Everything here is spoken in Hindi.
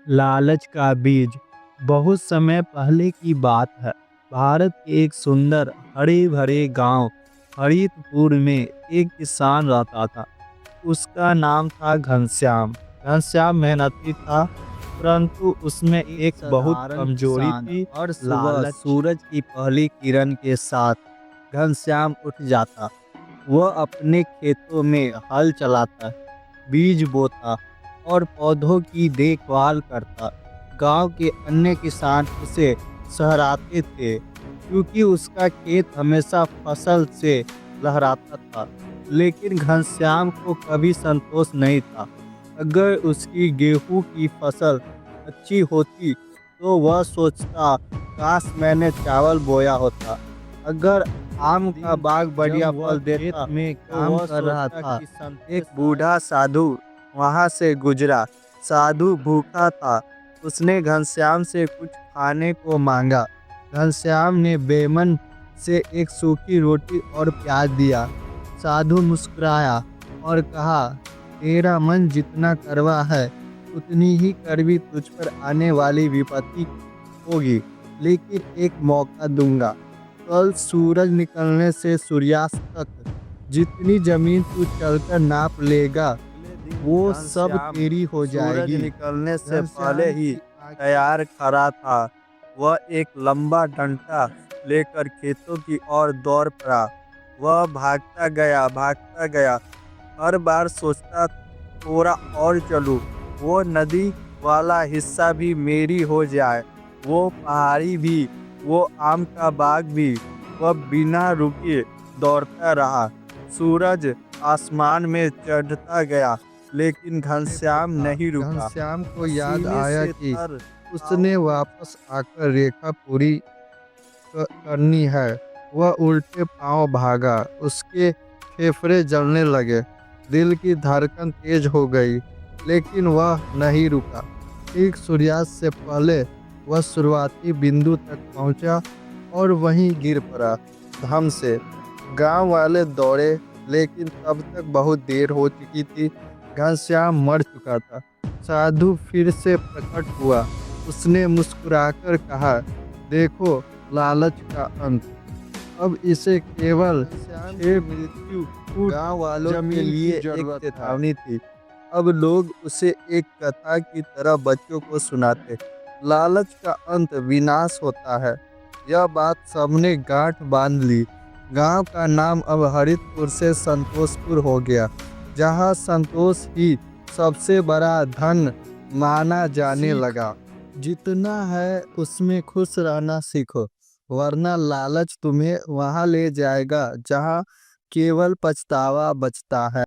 लालच का बीज। बहुत समय पहले की बात है। भारत के एक सुंदर हरे भरे गांव हरितपुर में एक किसान रहता था। उसका नाम था घनश्याम। घनश्याम मेहनती था, परंतु उसमें एक एक बहुत साधारण कमजोरी किसान थी, और सुबह लालच। सूरज की पहली किरण के साथ घनश्याम उठ जाता। वह अपने खेतों में हल चलाता, बीज बोता और पौधों की देखभाल करता। गांव के अन्य किसान उसे सहराते थे क्योंकि उसका खेत हमेशा फसल से लहराता था। लेकिन घनश्याम को कभी संतोष नहीं था। अगर उसकी गेहूं की फसल अच्छी होती तो वह सोचता, काश मैंने चावल बोया होता। अगर आम का दिन बाग बढ़िया जब वह फल खेत देता में तो काम वह कर रहा सोचता था, कि एक एक बूढ़ा साधु वहां से गुजरा। साधु भूखा था। उसने घनश्याम से कुछ खाने को मांगा। घनश्याम ने बेमन से एक सूखी रोटी और प्याज दिया। साधु मुस्कुराया और कहा, तेरा मन जितना कड़वा है उतनी ही कड़वी तुझ पर आने वाली विपत्ति होगी। लेकिन एक मौका दूंगा। कल सूरज निकलने से सूर्यास्त तक जितनी जमीन तू चलकर नाप लेगा अगले दिन वो सब घनश्याम तेरी हो सूरज जाएगी। निकलने से पहले घनश्याम ही की आंखें तैयार खड़ा था। वह एक लंबा डंडा लेकर खेतों की ओर दौड़ पड़ा। वह भागता गया। हर बार सोचता, थोड़ा और चलूं, वो नदी वाला हिस्सा भी मेरी हो जाए, वो पहाड़ी भी, वो आम का बाग भी। वह बिना रुके दौड़ता रहा। सूरज आसमान में चढ़ता गया, लेकिन घनश्याम नहीं रुका। घनश्याम को याद पसीने आया से कि तर उसने वापस आकर रेखा पूरी करनी है। वह उल्टे पांव भागा। उसके फेफड़े जलने लगे। दिल की धड़कन तेज हो गई। लेकिन वह नहीं रुका। ठीक सूर्यास्त से पहले वह शुरुआती बिंदु तक पहुंचा और वहीं गिर पड़ा धम से। गांव वाले दौड़े, लेकिन तब तक बहुत देर हो चुकी थी। घनश्याम मर चुका था। साधु फिर से प्रकट हुआ। उसने मुस्कुराकर कहा, देखो लालच का अंत। अब इसे केवल छह मृत्यु गांव वालों के लिए एक चेतावनी थी। अब लोग उसे एक कथा की तरह बच्चों को सुनाते। लालच का अंत विनाश होता है। यह बात सबने गांठ बांध ली। गांव का नाम अब हरितपुर से संतोषपुर हो गया, जहां संतोष ही सबसे बड़ा धन माना जाने लगा। जितना है उसमें खुश रहना सीखो, वरना लालच तुम्हें वहां ले जाएगा जहां केवल पछतावा बचता है।